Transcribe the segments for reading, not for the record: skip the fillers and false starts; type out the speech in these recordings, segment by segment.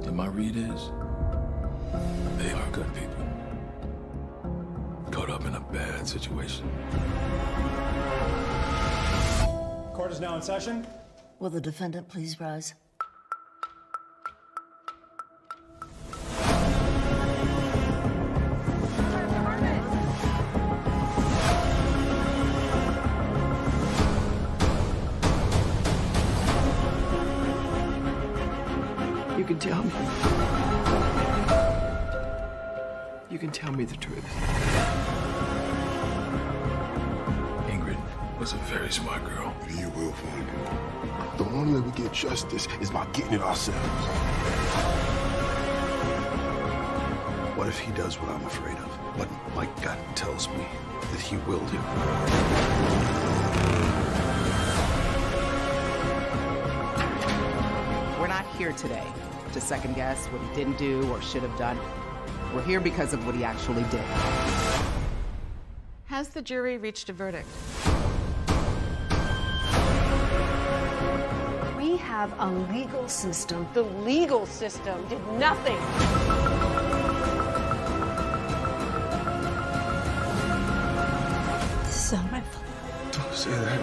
And my read is, they are good people. Caught up in a bad situation. Court is now in session. Will the defendant please rise? You can tell me. You can tell me the truth. Ingrid was a very smart girl. You will find him. The only way we get justice is by getting it ourselves. What if he does what I'm afraid of? What my gut tells me that he will do? We're not here today to second guess what he didn't do or should have done. We're here because of what he actually did. Has the jury reached a verdict? We have a legal system. The legal system did nothing. This is all my fault. Don't say that.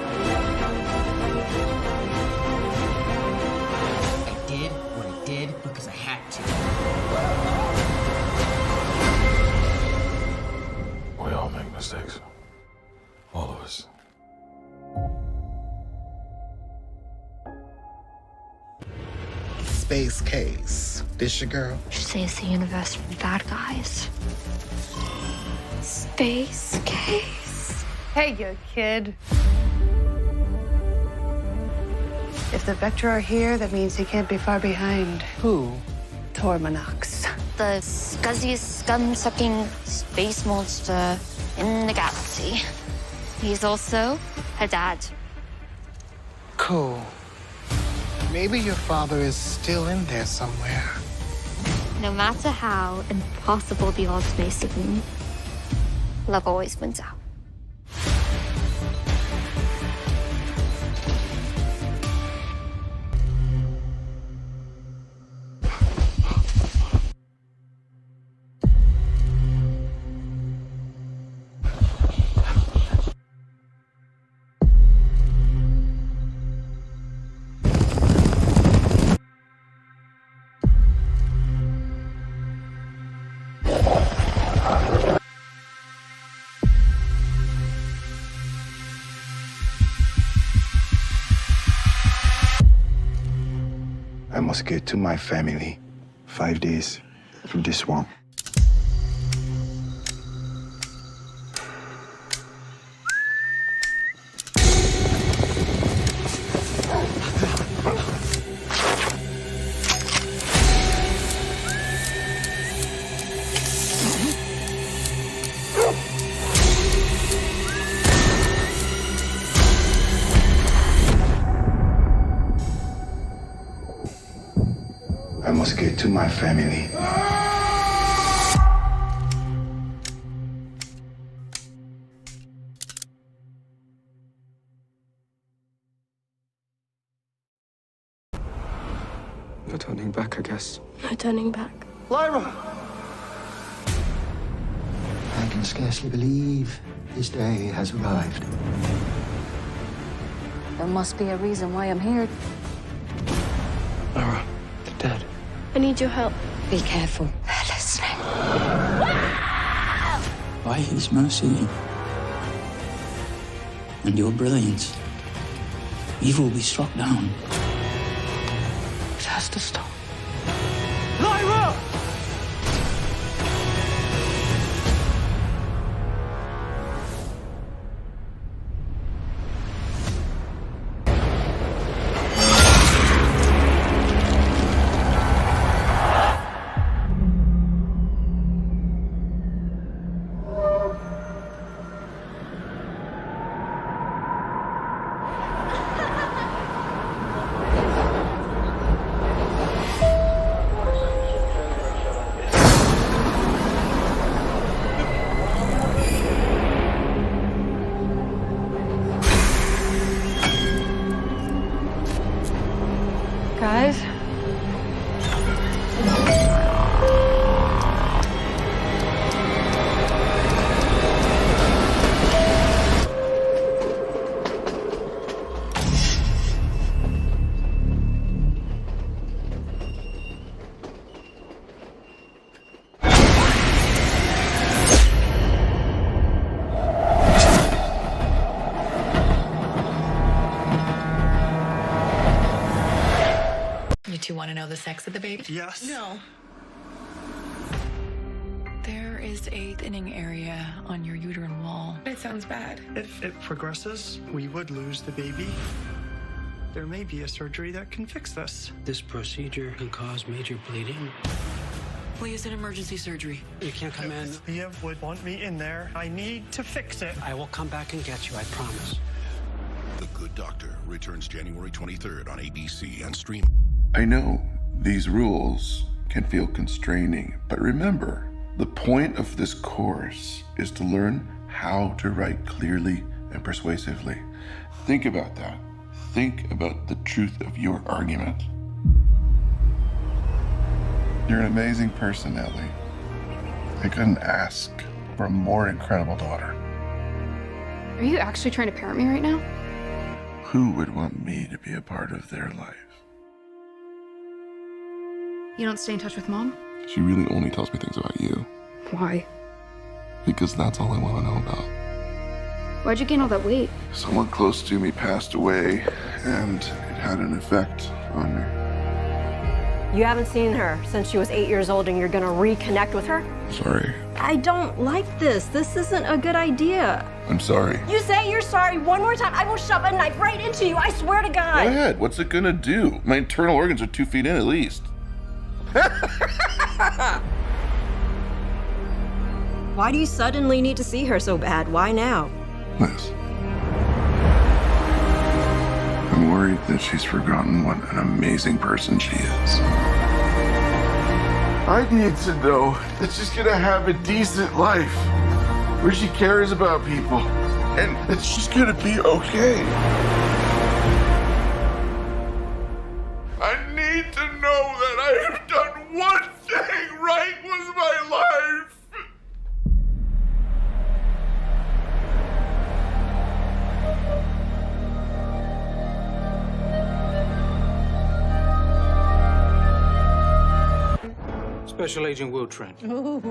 I did what I did because I had to. We all make mistakes. All of us. Space Case. This your girl? She saves the universe from bad guys. Space Case. Hey, you kid. If the Vector are here, that means he can't be far behind. Who? Torminox. The scuzziest, scum-sucking space monster in the galaxy. He's also her dad. Cool. Maybe your father is still in there somewhere. No matter how impossible the odds may seem, love always wins out. I must get to my family. 5 days from this swamp. I must get to my family. No turning back, I guess. No turning back. Lyra! I can scarcely believe this day has arrived. There must be a reason why I'm here. Lara, they're dead. I need your help. Be careful. They're listening. By his mercy and your brilliance, evil will be struck down. It has to stop. Lyra! guys. You two want to know the sex of the baby? Yes. No. There is a thinning area on your uterine wall. It sounds bad. If it progresses, we would lose the baby. There may be a surgery that can fix this. This procedure can cause major bleeding. Please, an emergency surgery. You can't come in. Thea would want me in there. I need to fix it. I will come back and get you, I promise. The Good Doctor returns January 23rd on ABC and stream. I know these rules can feel constraining, but remember, the point of this course is to learn how to write clearly and persuasively. Think about that. Think about the truth of your argument. You're an amazing person, Ellie. I couldn't ask for a more incredible daughter. Are you actually trying to parent me right now? Who would want me to be a part of their life? You don't stay in touch with Mom? She really only tells me things about you. Why? Because that's all I want to know about. Why'd you gain all that weight? Someone close to me passed away, and it had an effect on me. You haven't seen her since she was 8 years old and you're gonna reconnect with her? Sorry. I don't like this. This isn't a good idea. I'm sorry. You say you're sorry one more time, I will shove a knife right into you. I swear to God. Go ahead. What's it gonna do? My internal organs are 2 feet in at least. Why do you suddenly need to see her so bad? Why now? Liz. I'm worried that she's forgotten what an amazing person she is. I need to know that she's gonna have a decent life where she cares about people and that she's gonna be okay. I need to know that I have done one thing right with my life. Special Agent Will Trent. Ooh,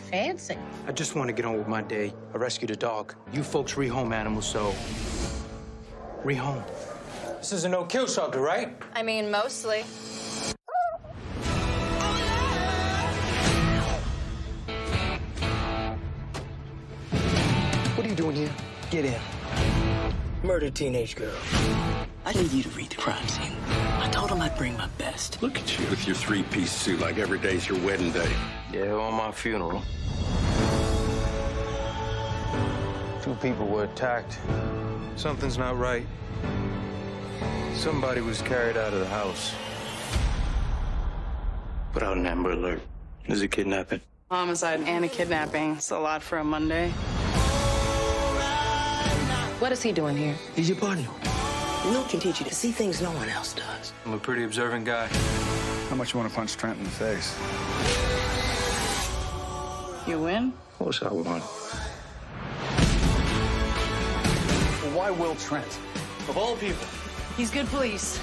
fancy. I just want to get on with my day. I rescued a dog. You folks rehome animals, so rehome. This is a no-kill shelter, right? I mean, mostly. What are you doing here? Get in. Murder teenage girl. I need you to read the crime scene. I told him I'd bring my best. Look at you with your 3-piece suit like every day's your wedding day. Yeah, on my funeral. 2 people were attacked. Something's not right. Somebody was carried out of the house. Without an Amber Alert. There's a kidnapping. Homicide and a kidnapping. It's a lot for a Monday. What is he doing here? He's your partner. Will can teach you to see things no one else does. I'm a pretty observant guy. How much you want to punch Trent in the face? You win? Of course I won. Why Will Trent? Of all people. He's good police.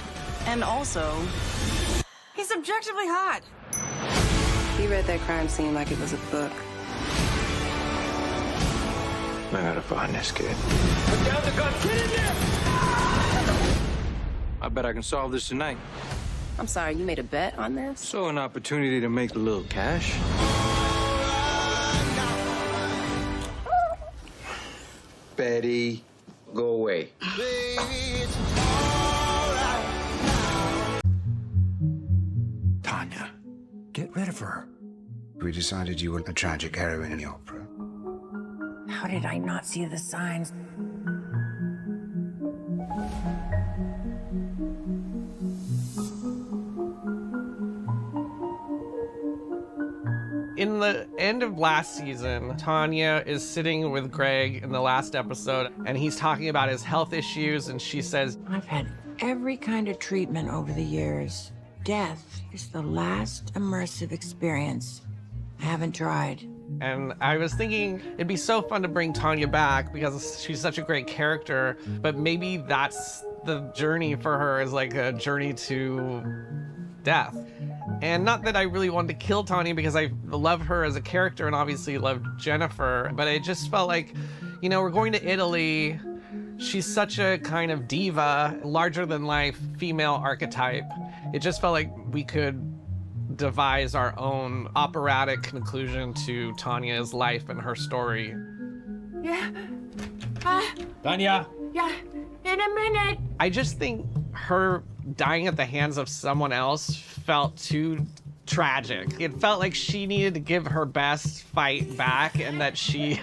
And also, he's objectively hot. He read that crime scene like it was a book. I gotta find this kid. Put down the gun. Get in there! I bet I can solve this tonight. I'm sorry, you made a bet on this? So an opportunity to make a little cash. Betty, go away. Tanya, get rid of her. We decided you were a tragic heroine in the opera. How did I not see the signs? In the end of last season, Tanya is sitting with Greg in the last episode, and he's talking about his health issues, and she says, I've had every kind of treatment over the years. Death is the last immersive experience I haven't tried. And I was thinking it'd be so fun to bring Tanya back because she's such a great character, but maybe that's the journey for her, is like a journey to death. And not that I really wanted to kill Tanya, because I love her as a character and obviously loved Jennifer, but it just felt like, you know, we're going to Italy. She's such a kind of diva, larger than life female archetype. It just felt like we could devise our own operatic conclusion to Tanya's life and her story. Yeah. Tanya! Yeah, in a minute. I just think her dying at the hands of someone else felt too tragic. It felt like she needed to give her best fight back, and that she,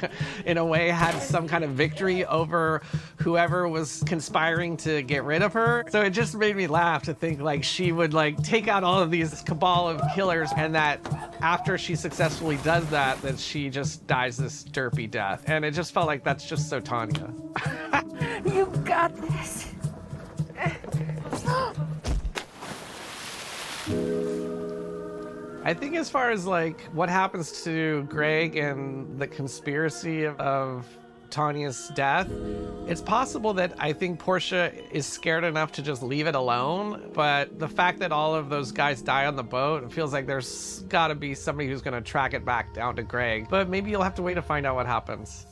in a way, had some kind of victory over whoever was conspiring to get rid of her. So it just made me laugh to think like she would like take out all of these cabal of killers, and that after she successfully does that, that she just dies this derpy death. And it just felt like that's just so Tanya. You got this. I think as far as like what happens to Greg and the conspiracy of Tanya's death, it's possible that I think Portia is scared enough to just leave it alone. But the fact that all of those guys die on the boat, it feels like there's gotta be somebody who's gonna track it back down to Greg. But maybe you'll have to wait to find out what happens.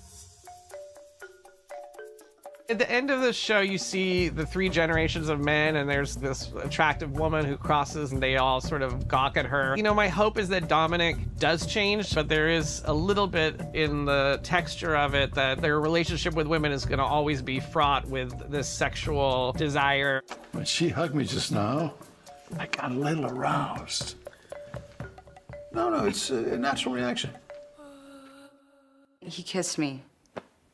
At the end of the show, you see the 3 generations of men, and there's this attractive woman who crosses, and they all sort of gawk at her. You know, my hope is that Dominic does change, but there is a little bit in the texture of it that their relationship with women is going to always be fraught with this sexual desire. When she hugged me just now, I got a little aroused. No, it's a natural reaction. He kissed me,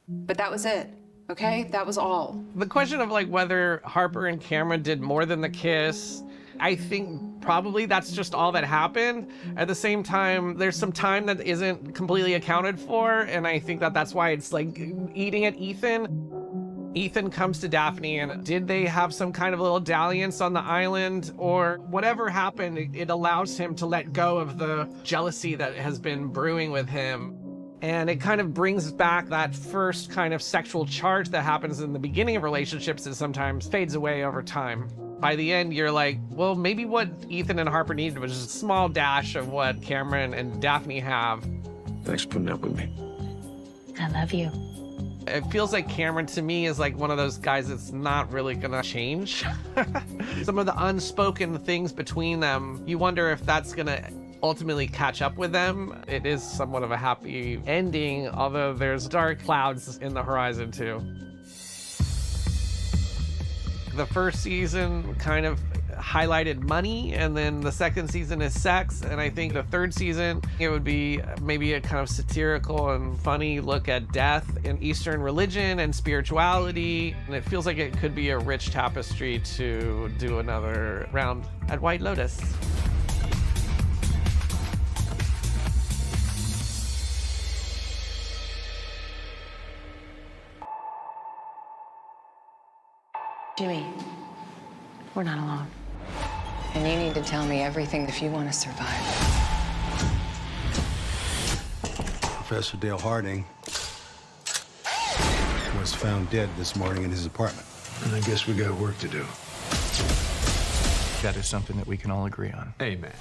but that was it. Okay, that was all. The question of like whether Harper and Cameron did more than the kiss, I think probably that's just all that happened. At the same time, there's some time that isn't completely accounted for, and I think that that's why it's like eating at Ethan. Ethan comes to Daphne, and did they have some kind of little dalliance on the island, or whatever happened, it allows him to let go of the jealousy that has been brewing with him. And it kind of brings back that first kind of sexual charge that happens in the beginning of relationships that sometimes fades away over time. By the end, you're like, well, maybe what Ethan and Harper needed was just a small dash of what Cameron and Daphne have. Thanks for putting up with me. I love you. It feels like Cameron to me is like one of those guys that's not really gonna change. Some of the unspoken things between them, you wonder if that's gonna ultimately catch up with them. It is somewhat of a happy ending, although there's dark clouds in the horizon too. The first season kind of highlighted money, and then the second season is sex, and I think the third season, it would be maybe a kind of satirical and funny look at death in Eastern religion and spirituality, and it feels like it could be a rich tapestry to do another round at White Lotus. Jimmy, we're not alone. And you need to tell me everything if you want to survive. Professor Dale Harding was found dead this morning in his apartment. And I guess we got work to do. That is something that we can all agree on. Amen.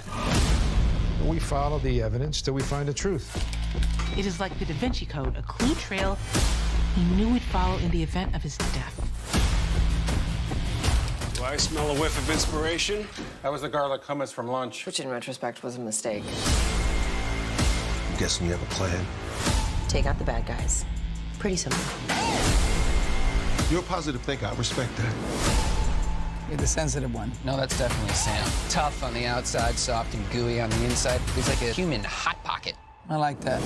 We follow the evidence till we find the truth. It is like the Da Vinci Code, a clue trail he knew would follow in the event of his death. Do I smell a whiff of inspiration? That was the garlic hummus from lunch. Which in retrospect was a mistake. I'm guessing you have a plan. Take out the bad guys. Pretty simple. You're a positive thinker. I respect that. You're the sensitive one. No, that's definitely Sam. Tough on the outside, soft and gooey on the inside. He's like a human hot pocket. I like that.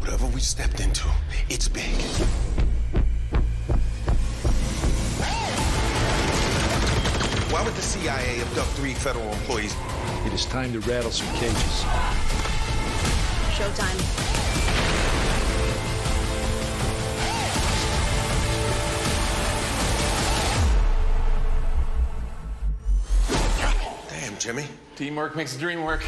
Whatever we stepped into, it's big. Why would the CIA abduct 3 federal employees? It is time to rattle some cages. Showtime. Jimmy? Teamwork makes the dream work.